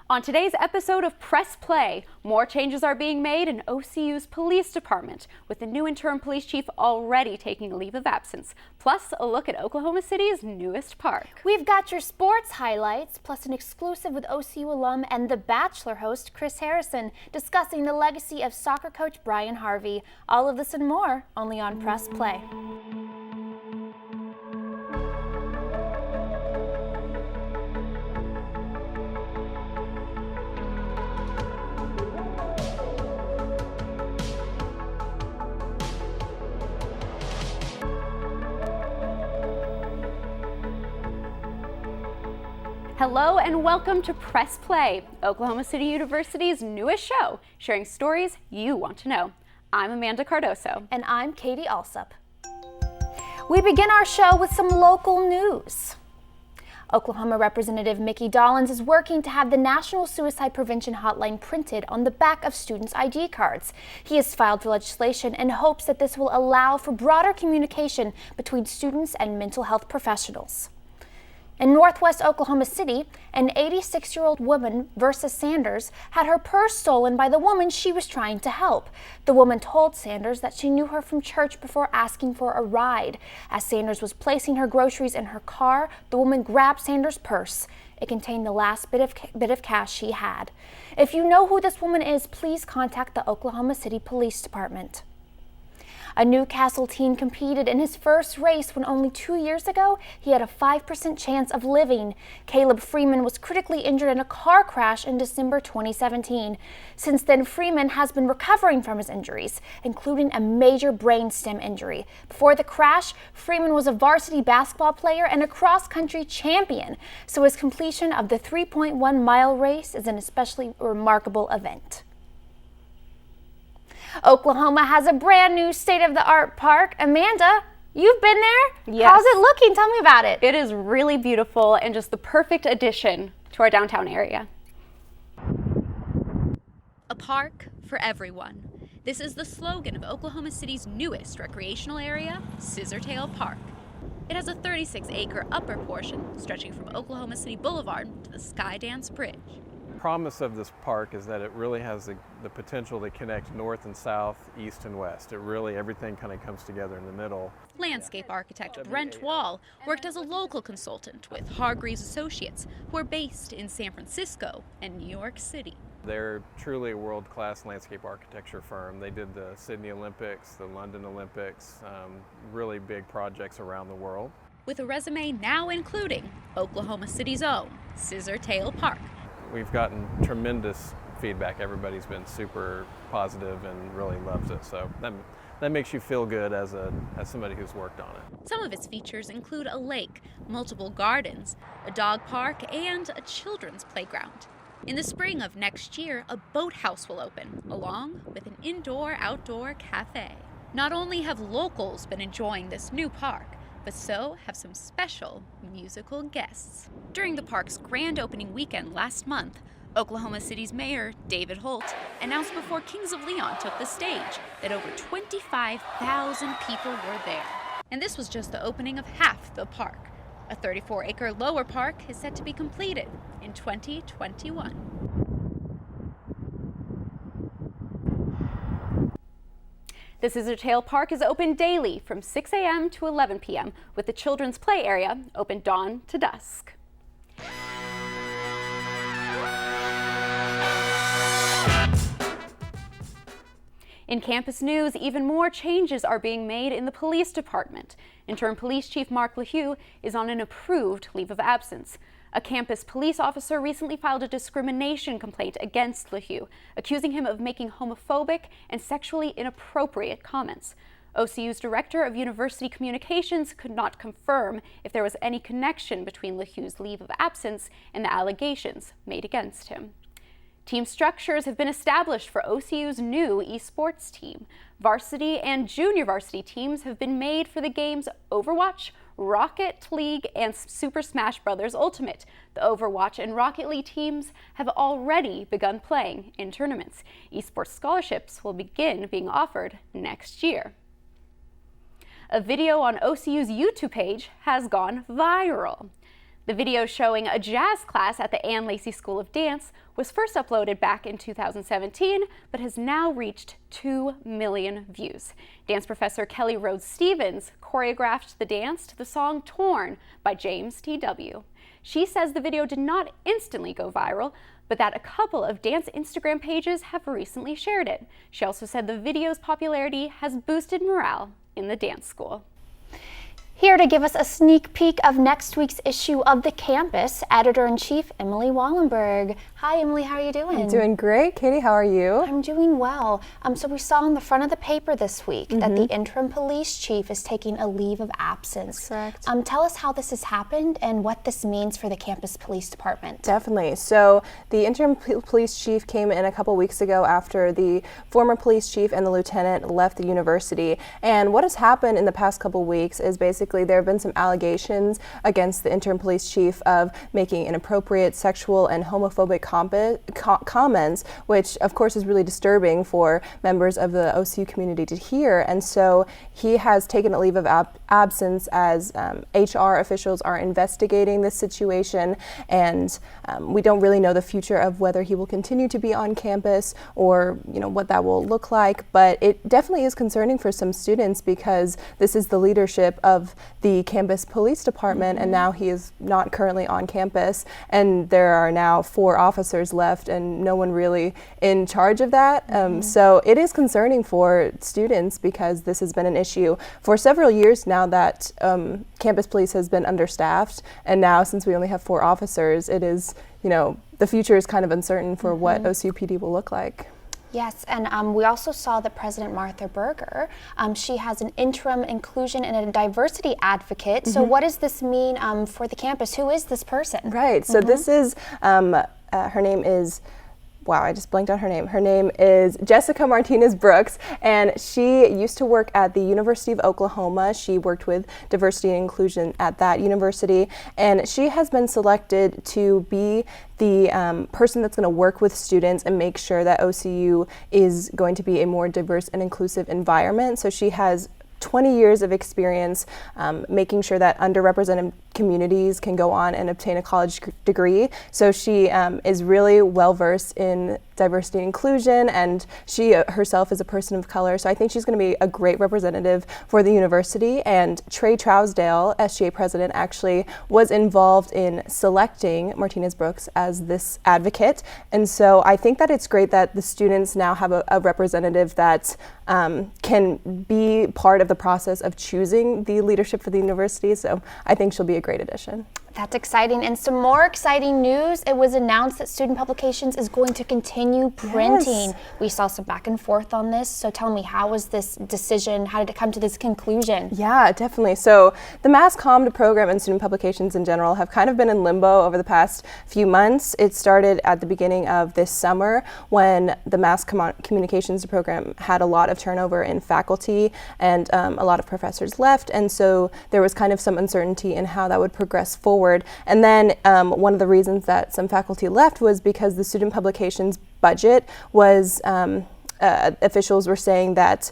On today's episode of Press Play, more changes are being made in OCU's police department, with the new interim police chief already taking a leave of absence. Plus, a look at Oklahoma City's newest park. We've got your sports highlights, plus an exclusive with OCU alum and The Bachelor host Chris Harrison, discussing the legacy of soccer coach Brian Harvey. All of this and more, only on Press Play. Hello and welcome to Press Play, Oklahoma City University's newest show, sharing stories you want to know. I'm Amanda Cardoso. And I'm Katie Allsup. We begin our show with some local news. Oklahoma Representative Mickey Dollins is working to have the National Suicide Prevention Hotline printed on the back of students' ID cards. He has filed for legislation and hopes that this will allow for broader communication between students and mental health professionals. In northwest Oklahoma City, an 86-year-old woman, Versa Sanders, had her purse stolen by the woman she was trying to help. The woman told Sanders that she knew her from church before asking for a ride. As Sanders was placing her groceries in her car, the woman grabbed Sanders' purse. It contained the last bit of cash she had. If you know who this woman is, please contact the Oklahoma City Police Department. A Newcastle teen competed in his first race when only 2 years ago he had a 5% chance of living. Caleb Freeman was critically injured in a car crash in December 2017. Since then, Freeman has been recovering from his injuries, including a major brainstem injury. Before the crash, Freeman was a varsity basketball player and a cross-country champion, so his completion of the 3.1-mile race is an especially remarkable event. Oklahoma has a brand new state-of-the-art park. Amanda, you've been there? Yes. How's it looking? Tell me about it. It is really beautiful and just the perfect addition to our downtown area. A park for everyone. This is the slogan of Oklahoma City's newest recreational area, Scissortail Park. It has a 36-acre upper portion stretching from Oklahoma City Boulevard to the Skydance Bridge. The promise of this park is that it really has the potential to connect north and south, east and west. Everything kind of comes together in the middle. Landscape architect Brent Wall worked as a local consultant with Hargreaves Associates, who are based in San Francisco and New York City. They're truly a world-class landscape architecture firm. They did the Sydney Olympics, the London Olympics, really big projects around the world. With a resume now including Oklahoma City's own Scissortail Park. We've gotten tremendous feedback. Everybody's been super positive and really loves it. So that makes you feel good as somebody who's worked on it. Some of its features include a lake, multiple gardens, a dog park, and a children's playground. In the spring of next year, a boathouse will open, along with an indoor-outdoor cafe. Not only have locals been enjoying this new park, but so have some special musical guests. During the park's grand opening weekend last month, Oklahoma City's mayor, David Holt, announced before Kings of Leon took the stage that over 25,000 people were there. And this was just the opening of half the park. A 34-acre lower park is set to be completed in 2021. The Scissortail Park is open daily from 6 a.m. to 11 p.m., with the children's play area open dawn to dusk. In campus news, even more changes are being made in the police department. Interim Police Chief Mark LaHue is on an approved leave of absence. A campus police officer recently filed a discrimination complaint against LaHue, accusing him of making homophobic and sexually inappropriate comments. OCU's Director of University Communications could not confirm if there was any connection between LaHue's leave of absence and the allegations made against him. Team structures have been established for OCU's new esports team. Varsity and junior varsity teams have been made for the games Overwatch, Rocket League, and Super Smash Bros. Ultimate. The Overwatch and Rocket League teams have already begun playing in tournaments. Esports scholarships will begin being offered next year. A video on OCU's YouTube page has gone viral. The video showing a jazz class at the Ann Lacey School of Dance was first uploaded back in 2017, but has now reached 2 million views. Dance professor Kelly Rhodes Stevens choreographed the dance to the song Torn by James T.W. She says the video did not instantly go viral, but that a couple of dance Instagram pages have recently shared it. She also said the video's popularity has boosted morale in the dance school. Here to give us a sneak peek of next week's issue of The Campus, Editor-in-Chief Emily Wallenberg. Hi Emily, how are you doing? I'm doing great. Katie, how are you? I'm doing well. So we saw on the front of the paper this week that the interim police chief is taking a leave of absence. Correct. Tell us how this has happened and what this means for the campus police department. Definitely. So the interim police chief came in a couple weeks ago after the former police chief and the lieutenant left the university. And what has happened in the past couple weeks is basically there have been some allegations against the interim police chief of making inappropriate sexual and homophobic comments, which of course is really disturbing for members of the OCU community to hear. And so he has taken a leave of absence as HR officials are investigating this situation, and we don't really know the future of whether he will continue to be on campus or what that will look like. But it definitely is concerning for some students because this is the leadership of the campus police department, and now he is not currently on campus, and there are now 4 officers left and no one really in charge of that. So it is concerning for students because this has been an issue for several years now that campus police has been understaffed, and now since we only have 4 officers, it is, the future is kind of uncertain for what OCU PD will look like. Yes, and we also saw that President Martha Berger, she has an interim inclusion and a diversity advocate. So what does this mean for the campus? Who is this person? Right, so this is, her name is, wow, I just blanked on her name. Her name is Jessica Martinez Brooks, and she used to work at the University of Oklahoma. She worked with diversity and inclusion at that university, and she has been selected to be the person that's going to work with students and make sure that OCU is going to be a more diverse and inclusive environment. So she has 20 years of experience making sure that underrepresented communities can go on and obtain a college degree. So she is really well versed in diversity and inclusion, and she herself is a person of color. So I think she's going to be a great representative for the university. And Trey Trousdale, SGA president, actually was involved in selecting Martinez Brooks as this advocate. And so I think that it's great that the students now have a representative that can be part of the process of choosing the leadership for the university. So I think she'll be a great addition. That's exciting. And some more exciting news. It was announced that Student Publications is going to continue printing. Yes. We saw some back and forth on this. So tell me, how was this decision? How did it come to this conclusion? Yeah, definitely. So the Mass Comm program and Student Publications in general have kind of been in limbo over the past few months. It started at the beginning of this summer when the Mass Communications program had a lot of turnover in faculty and a lot of professors left. And so there was kind of some uncertainty in how that would progress forward. And then one of the reasons that some faculty left was because the Student Publications budget was, officials were saying that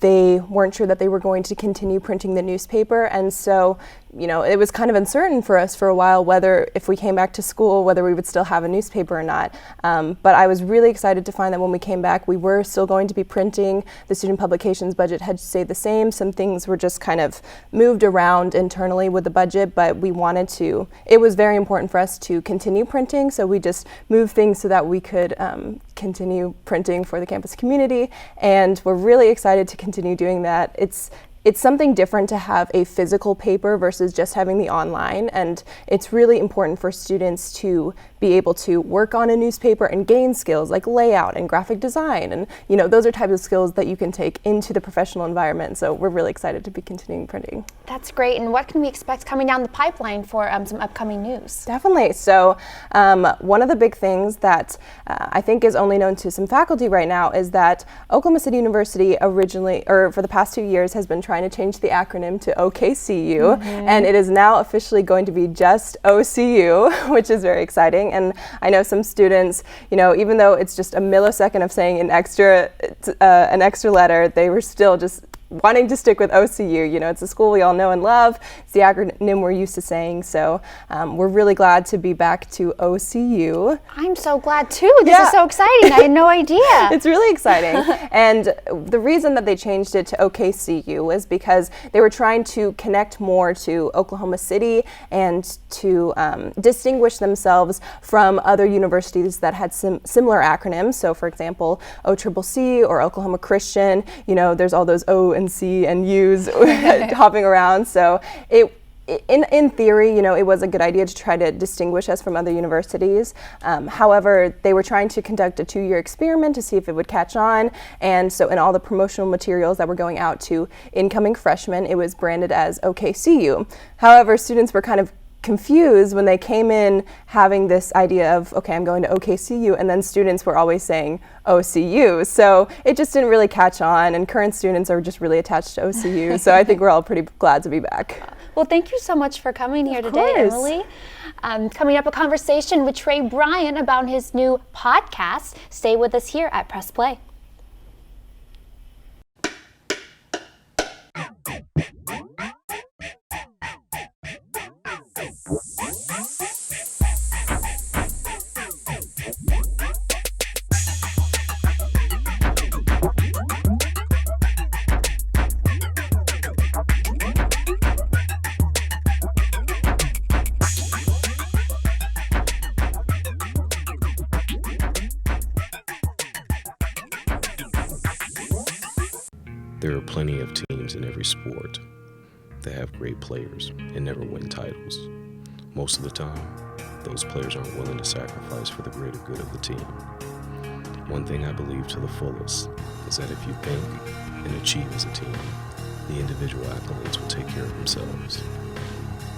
they weren't sure that they were going to continue printing the newspaper. And so, it was kind of uncertain for us for a while whether if we came back to school, whether we would still have a newspaper or not. But I was really excited to find that when we came back, we were still going to be printing. The Student Publications budget had stayed the same. Some things were just kind of moved around internally with the budget, but we wanted to, it was very important for us to continue printing. So we just moved things so that we could continue printing for the campus community. And we're really excited to continue doing that. It's something different to have a physical paper versus just having the online, and it's really important for students to be able to work on a newspaper and gain skills like layout and graphic design, and those are types of skills that you can take into the professional environment. So we're really excited to be continuing printing. That's great. And what can we expect coming down the pipeline for some upcoming news? Definitely. So one of the big things that I think is only known to some faculty right now is that Oklahoma City University originally, or for the past 2 years, has been trying to change the acronym to OKCU, and it is now officially going to be just OCU, which is very exciting. And I know some students, even though it's just a millisecond of saying an extra letter, they were still just wanting to stick with OCU. You know, it's a school we all know and love. It's the acronym we're used to saying. So we're really glad to be back to OCU. I'm so glad too. This is so exciting. I had no idea. It's really exciting. And the reason that they changed it to OKCU was because they were trying to connect more to Oklahoma City and to distinguish themselves from other universities that had similar acronyms. So for example, OCCC or Oklahoma Christian, you know, there's all those O and C and U's hopping around. So in theory, you know, it was a good idea to try to distinguish us from other universities. However, they were trying to conduct a 2-year experiment to see if it would catch on. And so in all the promotional materials that were going out to incoming freshmen, it was branded as OKCU. However, students were kind of confused when they came in having this idea of, okay, I'm going to OKCU, and then students were always saying OCU. So it just didn't really catch on, and current students are just really attached to OCU. So I think we're all pretty glad to be back. Well, thank you so much for coming here today, Emily. Coming up, a conversation with Trey Bryant about his new podcast. Stay with us here at Press Play. There are plenty of teams in every sport that have great players and never win titles. Most of the time, those players aren't willing to sacrifice for the greater good of the team. One thing I believe to the fullest is that if you think and achieve as a team, the individual accolades will take care of themselves.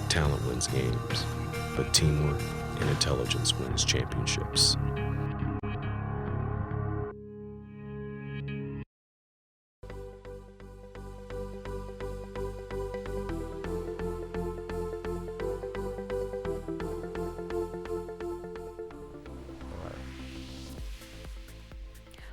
Talent wins games, but teamwork and intelligence wins championships.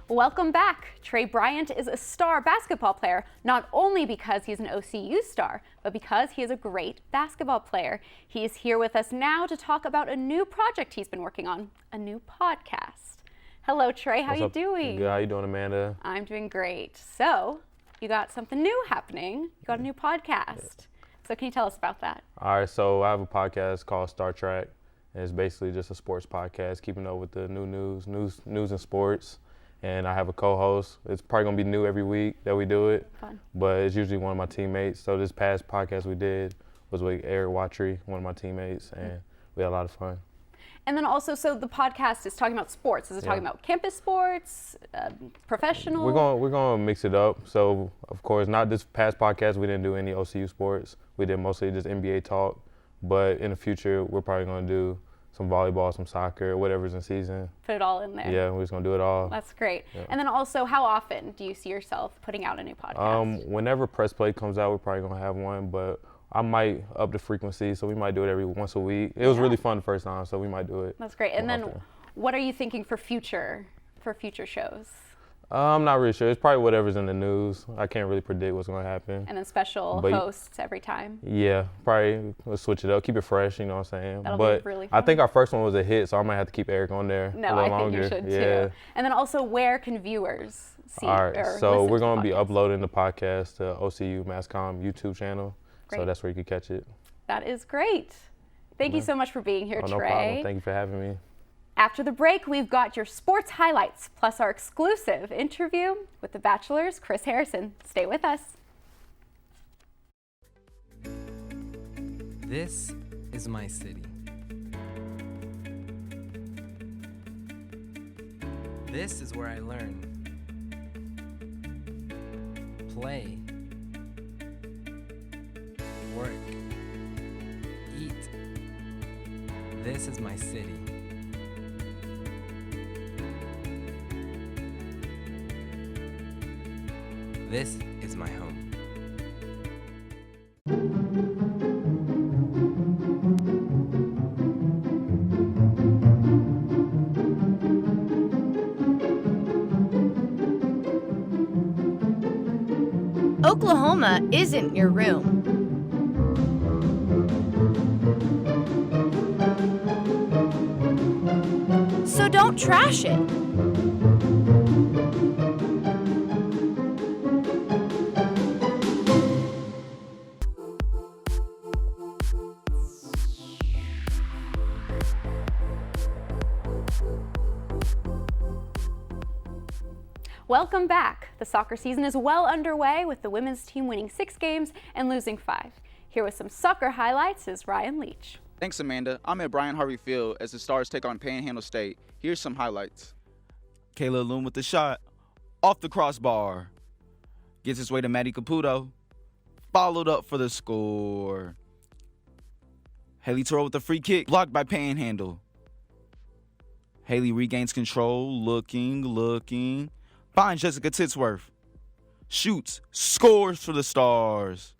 Welcome back. Trey Bryant is a star basketball player, not only because he's an OCU star, but because he is a great basketball player. He is here with us now to talk about a new project he's been working on, a new podcast. Hello, Trey. How are you doing? Good. How you doing, Amanda? I'm doing great. So, you got something new happening. You got a new podcast. So, can you tell us about that? All right. So, I have a podcast called Star Track. And it's basically just a sports podcast, keeping up with the new news and sports. And I have a co-host. It's probably gonna be new every week that we do it. Fun. But it's usually one of my teammates. So this past podcast we did was with Eric Watry, one of my teammates, and we had a lot of fun. And then also, so the podcast is talking about sports. Is it talking about campus sports, professional? We're gonna mix it up. So of course, not this past podcast we didn't do any OCU sports. We did mostly just NBA talk. But in the future, we're probably gonna do some volleyball, some soccer, whatever's in season. Put it all in there. Yeah, we're just gonna do it all. That's great. Yeah. And then also, how often do you see yourself putting out a new podcast? Whenever Press Play comes out, we're probably gonna have one, but I might up the frequency, so we might do it every once a week. It was really fun the first time, so we might do it. That's great. And then often. What are you thinking for future shows? I'm not really sure. It's probably whatever's in the news. I can't really predict what's gonna happen. And then special hosts every time? Yeah, probably we'll switch it up, keep it fresh, you know what I'm saying? That'll but be really fun. I think our first one was a hit, so I might have to keep Eric on there a little I longer. think you should Yeah. too. And then also, where can viewers see All right, or so listen we're to gonna be podcasts? uploading the podcast to OCU Mass Comm YouTube channel. Great. So that's where you can catch it. That is great. Thank you so much for being here, Oh, Trey. no problem. Thank you for having me. After the break, we've got your sports highlights, plus our exclusive interview with The Bachelor's Chris Harrison. Stay with us. This is my city. This is where I learn, play, work, eat. This is my city. This is my home. Oklahoma isn't your room. So don't trash it. Welcome back. The soccer season is well underway with the women's team winning 6 games and losing 5. Here with some soccer highlights is Ryan Leatch. Thanks, Amanda. I'm at Brian Harvey Field as the Stars take on Panhandle State. Here's some highlights. Kealon with the shot. Off the crossbar. Gets his way to Maddie Caputo. Followed up for the score. Haley Terrell with the free kick. Blocked by Panhandle. Haley regains control. Looking. Finds Jessica Titsworth. Shoots. Scores for the Stars.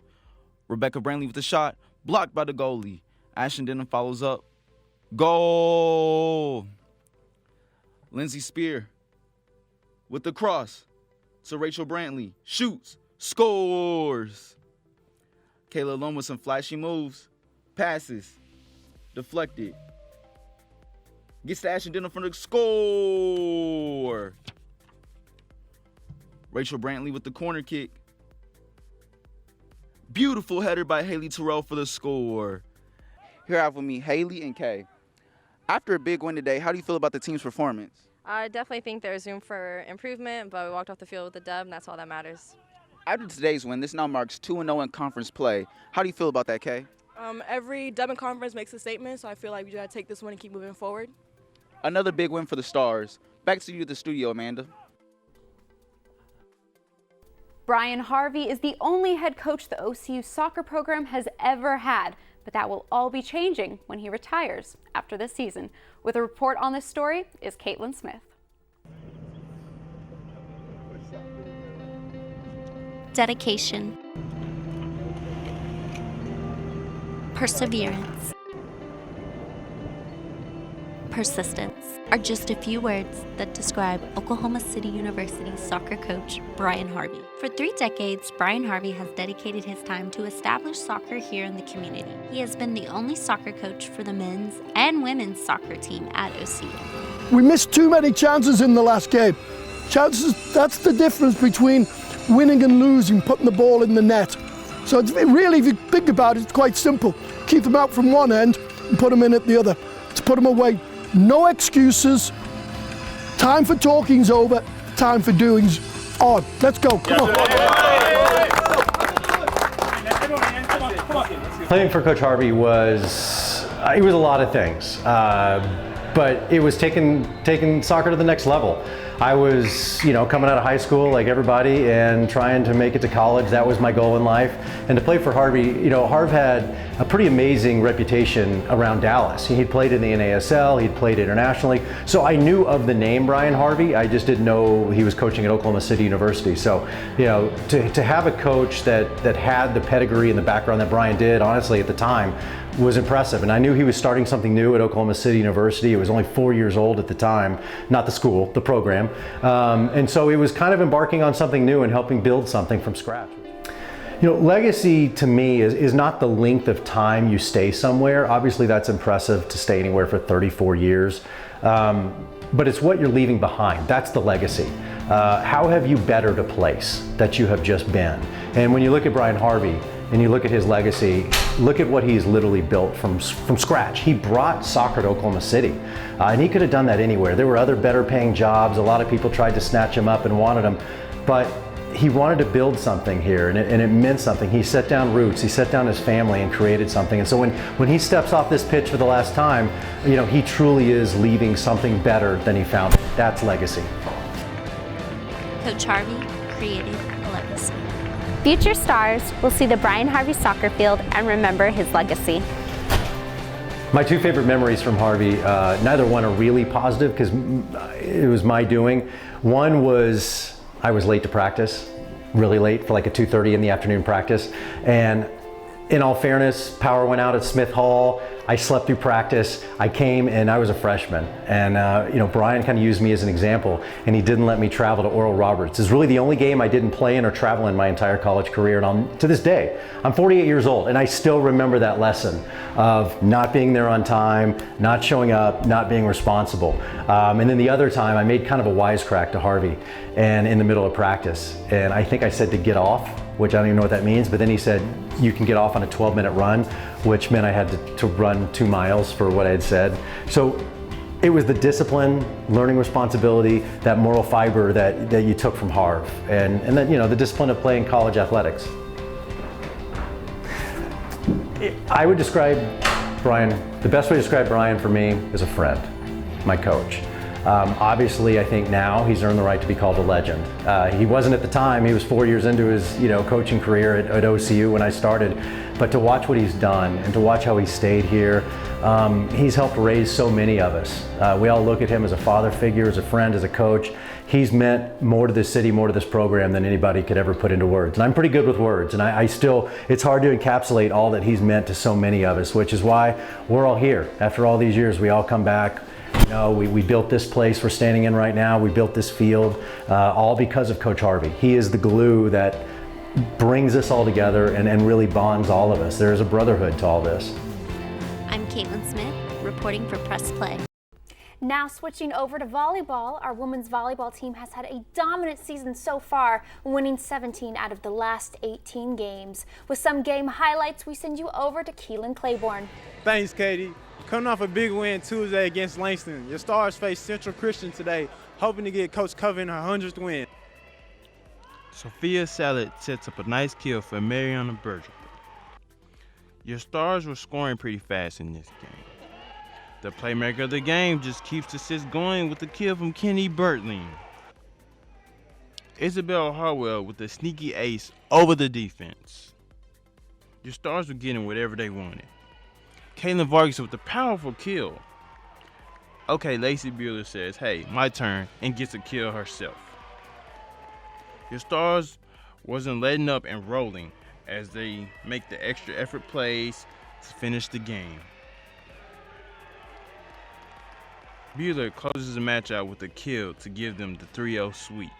Rebecca Brantley with the shot. Blocked by the goalie. Ashton Denham follows up. Goal! Lindsay Spear with the cross to Rachel Brantley. Shoots. Scores. Kayla Lund with some flashy moves. Passes. Deflected. Gets to Ashton Denham for the score. Rachel Brantley with the corner kick. Beautiful header by Haley Terrell for the score. Here I have with me Haley and Kay. After a big win today, how do you feel about the team's performance? I definitely think there's room for improvement, but we walked off the field with a dub, and that's all that matters. After today's win, this now marks 2-0 in conference play. How do you feel about that, Kay? Every dub in conference makes a statement, so I feel like we got to take this one and keep moving forward. Another big win for the Stars. Back to you at the studio, Amanda. Brian Harvey is the only head coach the OCU soccer program has ever had, but that will all be changing when he retires after this season. With a report on this story is Katlyn Smith. Dedication, perseverance, persistence are just a few words that describe Oklahoma City University's soccer coach, Brian Harvey. For 3 decades, Brian Harvey has dedicated his time to establish soccer here in the community. He has been the only soccer coach for the men's and women's soccer team at OCU. We missed too many chances in the last game. Chances, that's the difference between winning and losing, putting the ball in the net. So it's really, if you think about it, it's quite simple. Keep them out from one end and put them in at the other. To put them away. No excuses. Time for talking's over. Time for doing's on. Let's go. Come on. Playing for Coach Harvey was a lot of things, but it was taking soccer to the next level. I was, coming out of high school like everybody and trying to make it to college. That was my goal in life. And to play for Harvey, Harv had a pretty amazing reputation around Dallas. He'd played in the NASL, he'd played internationally. So I knew of the name Brian Harvey. I just didn't know he was coaching at Oklahoma City University. So, to have a coach that had the pedigree and the background that Brian did, honestly, at the time, was impressive. And I knew he was starting something new at Oklahoma City University. It was only 4 years old at the time, not the school, the program. And so it was kind of embarking on something new and helping build something from scratch. Legacy to me is not the length of time you stay somewhere. Obviously that's impressive to stay anywhere for 34 years. But it's what you're leaving behind. That's the legacy. How have you bettered a place that you have just been? And when you look at Brian Harvey, and you look at his legacy, look at what he's literally built from scratch. He brought soccer to Oklahoma City, and he could have done that anywhere. There were other better paying jobs. A lot of people tried to snatch him up and wanted him, but he wanted to build something here, and it meant something. He set down roots, he set down his family and created something. And so when he steps off this pitch for the last time, he truly is leaving something better than he found it. That's legacy. Coach Harvey created a legacy. Future stars will see the Brian Harvey soccer field and remember his legacy. My 2 favorite memories from Harvey, neither one are really positive because it was my doing. One was I was late to practice, really late for like a 2:30 in the afternoon practice. And in all fairness, power went out at Smith Hall. I slept through practice. I came and I was a freshman. And Brian kind of used me as an example, and he didn't let me travel to Oral Roberts. It's really the only game I didn't play in or travel in my entire college career. And to this day, I'm 48 years old, and I still remember that lesson of not being there on time, not showing up, not being responsible. And then the other time, I made kind of a wisecrack to Harvey, and in the middle of practice. And I think I said to get off, which I don't even know what that means, but then he said, you can get off on a 12-minute run, which meant I had to run 2 miles for what I had said. So it was the discipline, learning responsibility, that moral fiber that you took from Harv, and then, the discipline of playing college athletics. I would describe Brian, the best way to describe Brian for me is a friend, my coach. Obviously, I think now he's earned the right to be called a legend. He wasn't at the time. He was 4 years into his coaching career at OCU when I started. But to watch what he's done and to watch how he stayed here, he's helped raise so many of us. We all look at him as a father figure, as a friend, as a coach. He's meant more to this city, more to this program than anybody could ever put into words. And I'm pretty good with words, and I still, it's hard to encapsulate all that he's meant to so many of us, which is why we're all here. After all these years, we all come back. We built this place we're standing in right now. We built this field, all because of Coach Harvey. He is the glue that brings us all together and really bonds all of us. There is a brotherhood to all this. I'm Katlyn Smith, reporting for Press Play. Now switching over to volleyball, our women's volleyball team has had a dominant season so far, winning 17 out of the last 18 games. With some game highlights, we send you over to Kealon Clayborne. Thanks, Katie. Coming off a big win Tuesday against Langston, your Stars face Central Christian today, hoping to get Coach Coven her 100th win. Sophia Salad sets up a nice kill for Mariana Berger. Your Stars were scoring pretty fast in this game. The playmaker of the game just keeps the assists going with the kill from Kenny Bertling. Isabel Harwell with a sneaky ace over the defense. Your Stars were getting whatever they wanted. Caitlin Vargas with a powerful kill. Okay, Lacey Bueller says, hey, my turn, and gets a kill herself. Your Stars wasn't letting up and rolling as they make the extra effort plays to finish the game. Bueller closes the match out with a kill to give them the 3-0 sweep.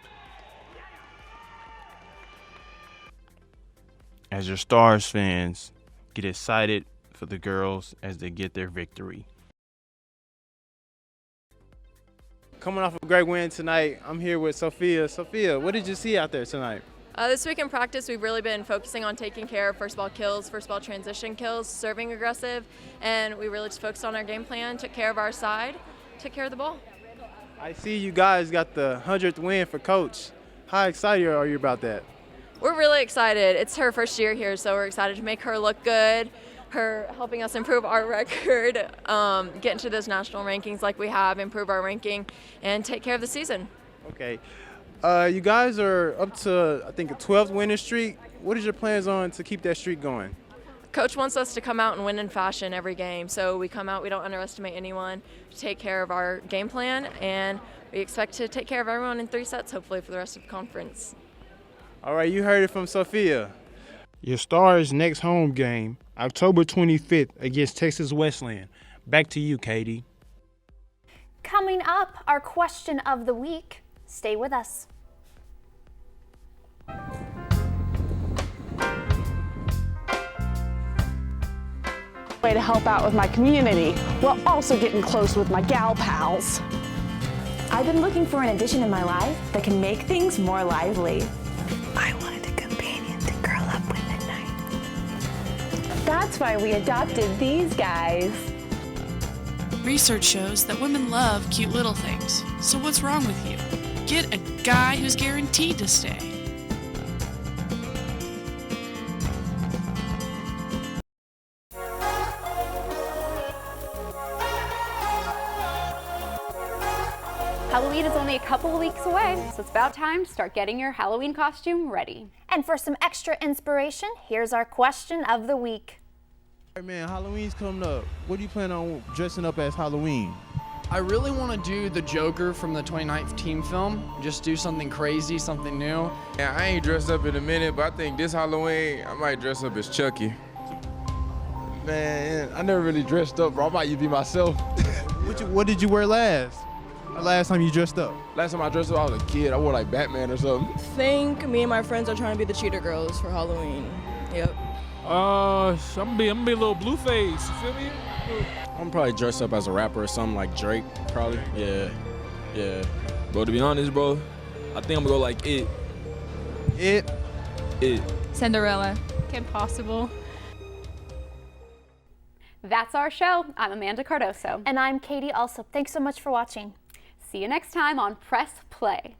As your Stars fans get excited for the girls as they get their victory. Coming off a great win tonight, I'm here with Sophia. Sophia, what did you see out there tonight? This week in practice, we've really been focusing on taking care of first ball kills, first ball transition kills, serving aggressive, and we really just focused on our game plan, took care of our side, took care of the ball. I see you guys got the 100th win for Coach. How excited are you about that? We're really excited. It's her first year here, so we're excited to make her look good, her helping us improve our record, get into those national rankings like we have, improve our ranking, and take care of the season. Okay. You guys are up to, I think, a 12th winning streak. What is your plans on to keep that streak going? Coach wants us to come out and win in fashion every game, so we come out, we don't underestimate anyone, to take care of our game plan, and we expect to take care of everyone in 3 sets, hopefully, for the rest of the conference. All right, you heard it from Sophia. Your Stars' next home game, October 25th against Texas Wesleyan. Back to you, Katie. Coming up, our question of the week. Stay with us. Way to help out with my community while also getting close with my gal pals. I've been looking for an addition in my life that can make things more lively. I wanted a companion to curl up with at night. That's why we adopted these guys. Research shows that women love cute little things. So what's wrong with you? Get a guy who's guaranteed to stay. Halloween is only a couple of weeks away, so it's about time to start getting your Halloween costume ready. And for some extra inspiration, here's our question of the week. Hey man, Halloween's coming up. What do you plan on dressing up as Halloween? I really want to do the Joker from the 2019 film. Just do something crazy, something new. Yeah, I ain't dressed up in a minute, but I think this Halloween, I might dress up as Chucky. Man, I never really dressed up, bro. I might be myself. What did you wear last? Last time you dressed up? Last time I dressed up, I was a kid. I wore like Batman or something. I think me and my friends are trying to be the cheater girls for Halloween. Yep. I'm gonna be a little Blueface. You feel me? I'm probably dressed up as a rapper or something like Drake, probably. Yeah. Bro, to be honest, bro, I think I'm gonna go like It. Cinderella. Kim Possible. That's our show. I'm Amanda Cardoso. And I'm Katie Allsup. Thanks so much for watching. See you next time on Press Play.